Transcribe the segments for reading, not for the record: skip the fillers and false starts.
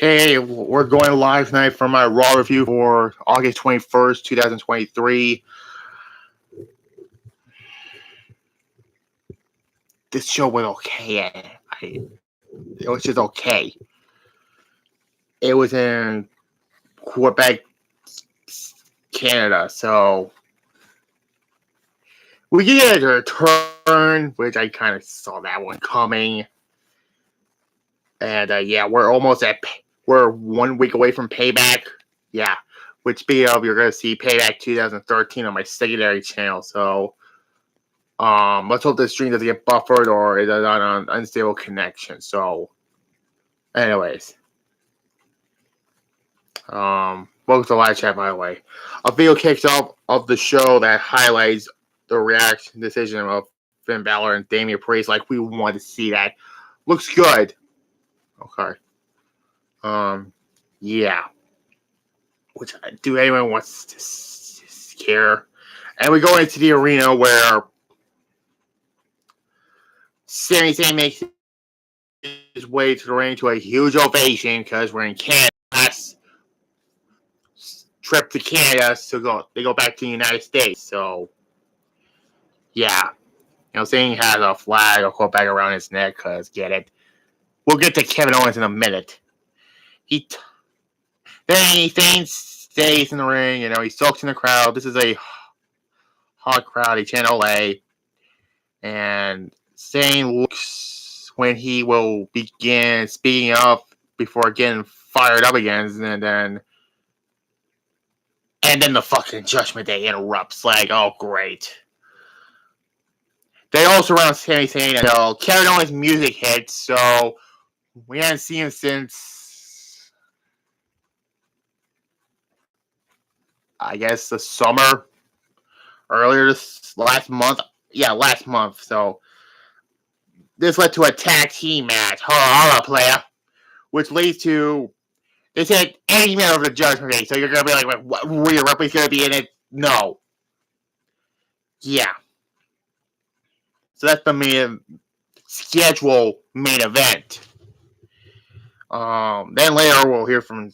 Okay, we're going live tonight for my Raw review for August 21st, 2023. This show was okay. It was just okay. It was in Quebec, Canada, so we get a return, which I kind of saw that one coming. And yeah, we're 1 week away from Payback. Yeah, which speaking of, you're gonna see Payback 2013 on my secondary channel. So let's hope this stream doesn't get buffered or is on an unstable connection. So, anyways, welcome to the live chat. By the way, a video kicks off of the show that highlights the reaction decision of Finn Balor and Damian Priest. Like we want to see that. Looks good. Okay. Yeah. Which do anyone wants to care? And we go into the arena where Sami Zayn makes his way to the ring to a huge ovation because we're in Canada. Last trip to Canada, so they go back to the United States. So yeah, Zayn has a flag or quote back around his neck because get it. We'll get to Kevin Owens in a minute. Zayn stays in the ring. He soaks in the crowd. This is a hot crowd. He chant Olay. And Zayn looks when he will begin speaking up before getting fired up again, and then the fucking Judgment Day interrupts. Like, oh great. They all surround Sami Zayn until Kevin Owens' music hits, so we haven't seen him since I guess the summer. Earlier this last month. Yeah, last month. So this led to a tag team match. Hold on, player. Which leads to they said any minute of the Judgment Day. So you're gonna be like, what? Rhea Ripley's gonna be in it? No. Yeah. So that's the main event. Then later we'll hear from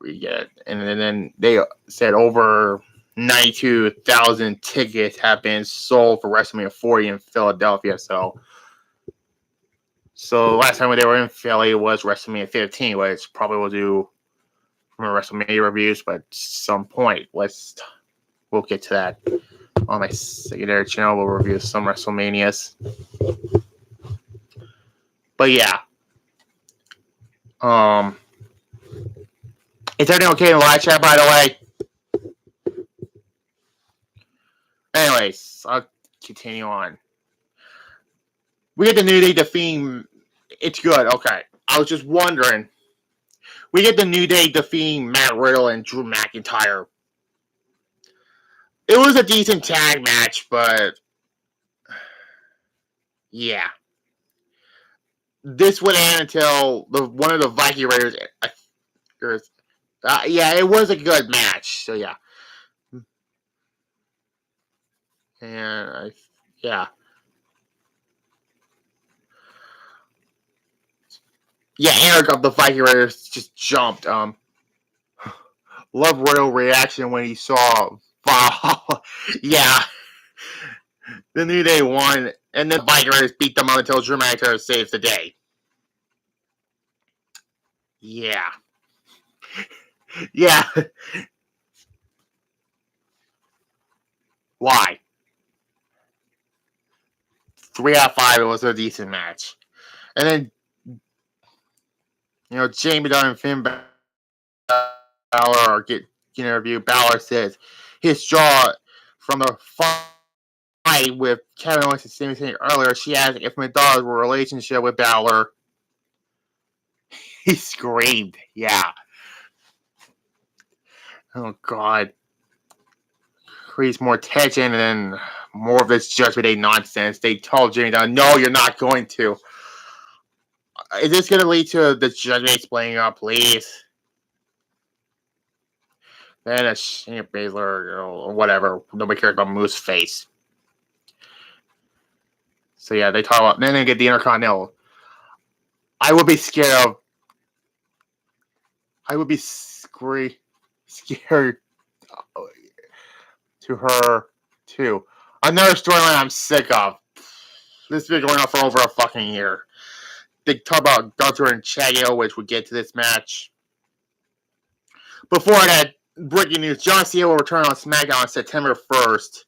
we get it. And then they said over 92,000 tickets have been sold for WrestleMania 40 in Philadelphia. So last time they were in Philly was WrestleMania 15, which probably we'll do from WrestleMania reviews, but at some point we'll get to that on my secondary channel. We'll review some WrestleManias. But yeah. Is everything okay in the live chat, by the way? Anyways, I'll continue on. We get the New Day defeating. It's good. Okay. I was just wondering. We get the New Day defeating Matt Riddle and Drew McIntyre. It was a decent tag match, but yeah. This would end until one of the Viking Raiders. Yeah, it was a good match. So yeah. And yeah. Yeah, Eric of the Viking Raiders just jumped. Love Royal reaction when he saw yeah. The New Day won, and then the Viking Raiders beat them up until Drew McIntyre saves the day. Yeah. Yeah. Why? 3 out of 5, it was a decent match. And then, Jamie Dunn and Finn Balor are getting interviewed. Balor says his jaw from the fight with Kevin Owens and Sami Zayn earlier. She asked if Madonna was a relationship with Balor. He screamed. Yeah. Oh, God. Creates more tension and then more of this Judgment Day nonsense. They told Jamie Dunn, no, you're not going to. Is this going to lead to the Judgment Day splitting up, please? Then a Shayna Baszler, or whatever. Nobody cares about Moose face. So yeah, they talk about. Then they get the Intercontinental. I would be scared of I would be scared to her too. Another storyline I'm sick of. This has been going on for over a fucking year. They talk about Gunther and Chad, which would get to this match. Before that, breaking news: John Cena will return on SmackDown on September 1st.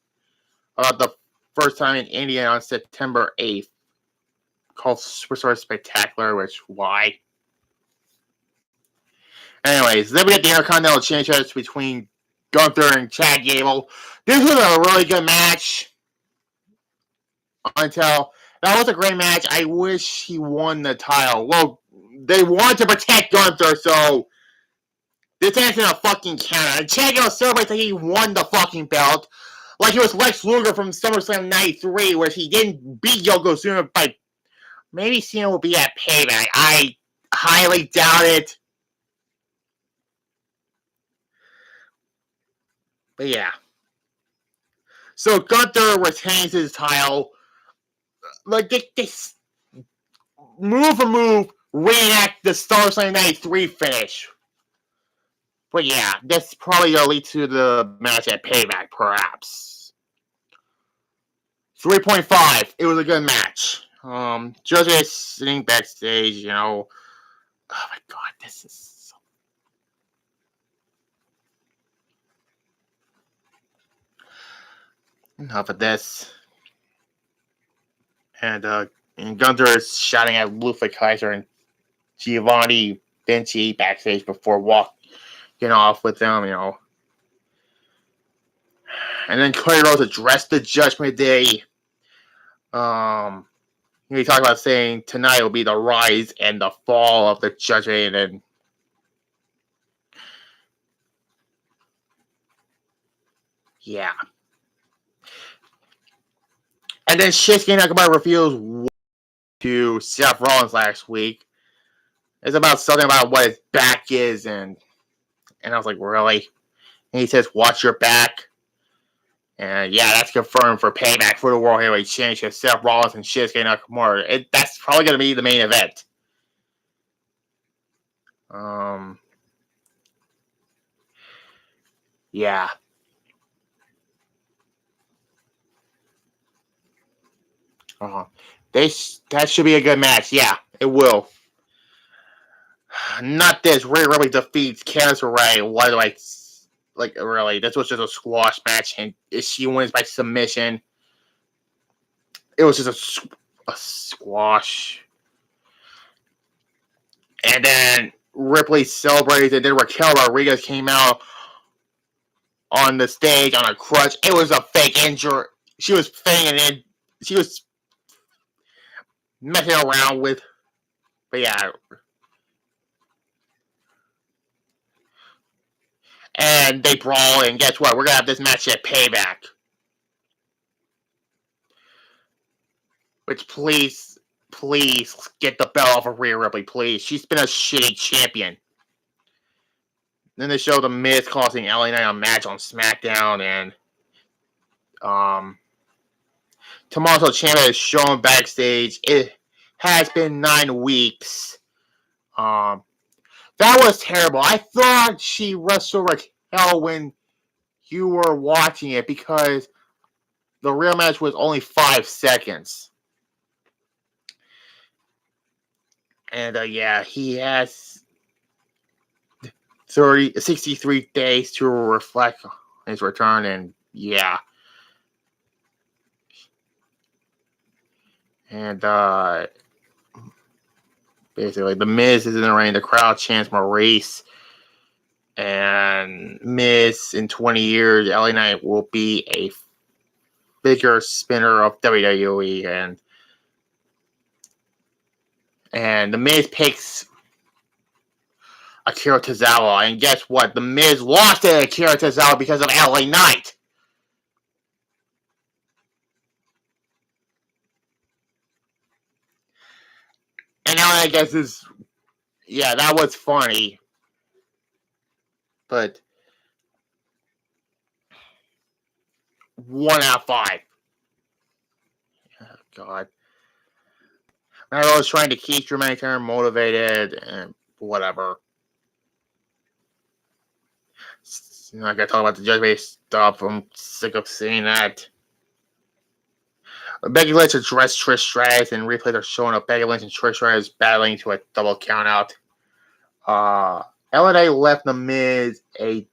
The first time in India on September 8th. Called Superstar Spectacular, which, why? Anyways, then we get the Intercontinental Championship between Gunther and Chad Gable. This was a really good match. Until that was a great match. I wish he won the title. Well, they want to protect Gunther, so this ain't gonna fucking count. And Chad Gable celebrates that he won the fucking belt, like it was Lex Luger from SummerSlam '93, where he didn't beat Yokozuna. But maybe Cena will be at Payback. I highly doubt it. But yeah. So Gunther retains his title. Like they move for move reenact the SummerSlam '93 finish. But yeah, that's probably gonna lead to the match at Payback, perhaps. 3.5. It was a good match. Judges sitting backstage, you know. Oh my god, this is so... Enough of this. And Gunther is shouting at Ludwig Kaiser and Giovanni Vinci backstage before walking off with them, you know. And then Cody Rhodes addressed the Judgment Day. He talked about saying tonight will be the rise and the fall of the Judgment Day, and yeah. And then Shinsuke Nakamura reveals to Seth Rollins last week. It's about something about what his back is, and I was like, really? And he says, watch your back. And yeah, that's confirmed for Payback for the World Heavyweight Championship. Seth Rollins and Shinsuke Nakamura. That's probably going to be the main event. Yeah. That should be a good match. Yeah, it will. Not this. Rhea Ripley defeats Candice LeRae. What do I... Like, really, this was just a squash match, and she wins by submission. It was just a squash. And then Ripley celebrated, and then Raquel Rodriguez came out on the stage on a crutch. It was a fake injury. She was faking it. She was messing around with... But yeah. And they brawl, and guess what? We're going to have this match at Payback. Which, please get the belt off of Rhea Ripley, please. She's been a shitty champion. Then they show The Miz costing LA Knight a match on SmackDown, and Tommaso Ciampa is shown backstage. It has been 9 weeks. That was terrible. I thought she wrestled Raquel when you were watching it, because the real match was only 5 seconds. And yeah, he has 63 days to reflect on his return, and yeah. And basically, The Miz is in the ring. The crowd chants Maurice. And Miz, in 20 years, LA Knight will be a figure spinner of WWE. And The Miz picks Akira Tozawa. And guess what? The Miz lost to Akira Tozawa because of LA Knight. And now I guess is... Yeah, that was funny. But 1 out of 5. Oh, God. I was trying to keep Drew McIntyre motivated and whatever. You know, I gotta talk about the judge-based stuff. I'm sick of seeing that. Becky Lynch addressed Trish Stratus, and replays are showing up Becky Lynch and Trish Stratus battling to a double countout. LA left The Miz a...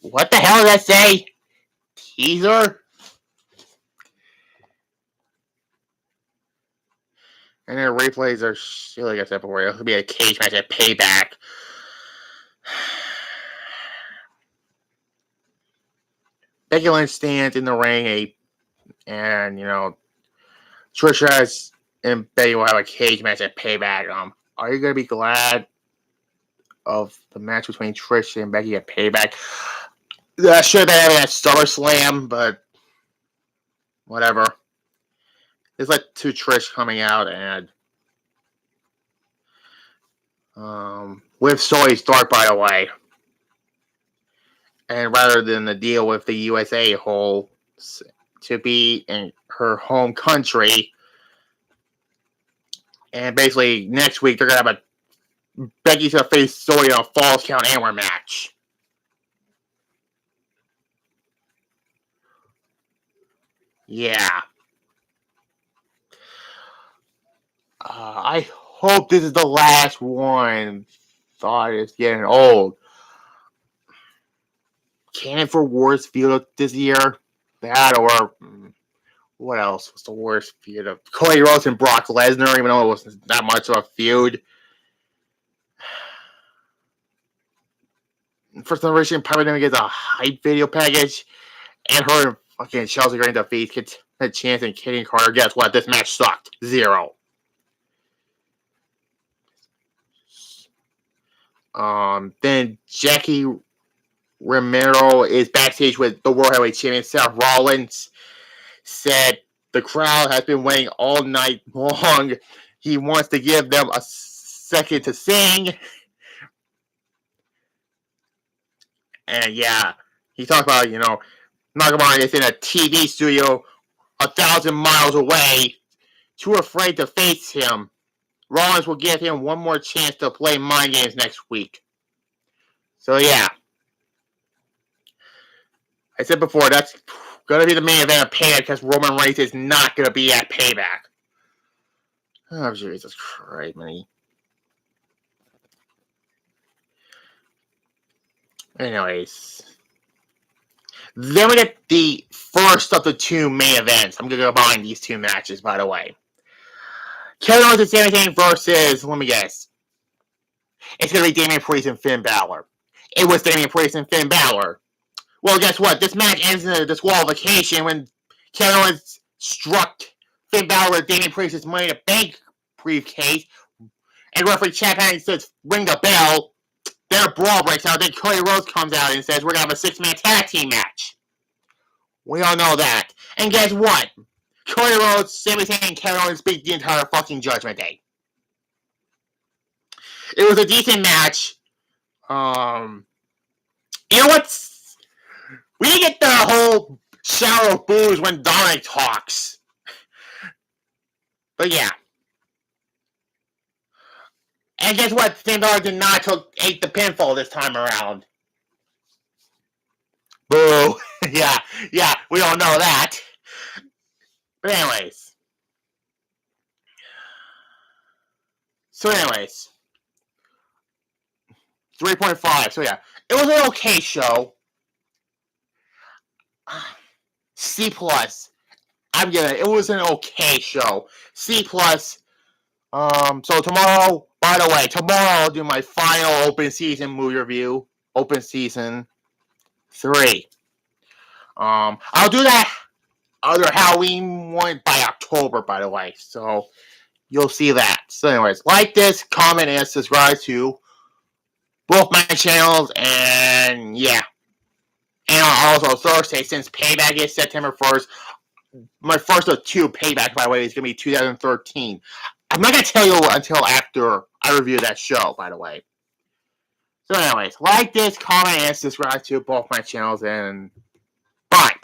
What the hell did that say? Teaser? And then replays are, like I said before, it'll be a cage match at Payback. Becky Lynch stands in the ring, and, you know, Trish Stratus and Becky will have a cage match at Payback. Are you going to be glad of the match between Trish and Becky at Payback? Sure, they have it at SummerSlam, but whatever. There's like two Trish coming out, and with Zoe Stark, by the way. And rather than the deal with the USA whole to be in her home country, and basically next week they're gonna have a Becky to face Zoe in a Falls Count Anywhere match. Yeah. I hope this is the last one. Thought it's getting old. Cannon for worst feud this year? That or what else was the worst feud of Cody Rhodes and Brock Lesnar, even though it wasn't that much of a feud. For some reason, probably didn't get a hype video package, and her and fucking Chelsea Green defeat gets a chance and Katie Carter. Guess what? This match sucked. 0. Then Jackie Romero is backstage with the World Heavyweight Champion Seth Rollins. Said the crowd has been waiting all night long. He wants to give them a second to sing. And yeah, he talked about, you know, Nakamura is in a TV studio 1,000 miles away, too afraid to face him. Rollins will give him one more chance to play mind games next week. So yeah. I said before, that's going to be the main event of Payback because Roman Reigns is not going to be at Payback. Oh, Jesus Christ, man. Anyways. Then we get the first of the two main events. I'm going to combine these two matches, by the way. Kevin Owens and Sami Zayn versus, let me guess. It's going to be Damian Priest and Finn Balor. It was Damian Priest and Finn Balor. Well, guess what? This match ends in a disqualification when Kevin Owens struck Finn Balor with Damian Priest's Money in the Bank briefcase, and referee Chad Patton says, ring the bell. Then a brawl breaks out. Then Cody Rhodes comes out and says, we're going to have a 6-man tag team match. We all know that. And guess what? Cody Rhodes, Sami Zayn, and Kevin Owens beat the entire fucking Judgment Day. It was a decent match. You know what? We didn't get the whole shower of booze when Dominic talks. But yeah. And guess what? Finn Balor did not take the pinfall this time around. Boo. yeah, we all know that. But anyways. 3.5. So yeah, it was an okay show. C+. I'm giving it was an okay show. C+. So tomorrow, by the way, tomorrow I'll do my final open season movie review. Open season 3. I'll do that other Halloween one by October, by the way. So you'll see that. So anyways, like this, comment, and subscribe to both my channels, and yeah. And also Thursday, since Payback is September 1st, my first of 2 Paybacks, by the way, is going to be 2013. I'm not going to tell you until after I review that show, by the way. So anyways, like this, comment, and subscribe to both my channels, and bye.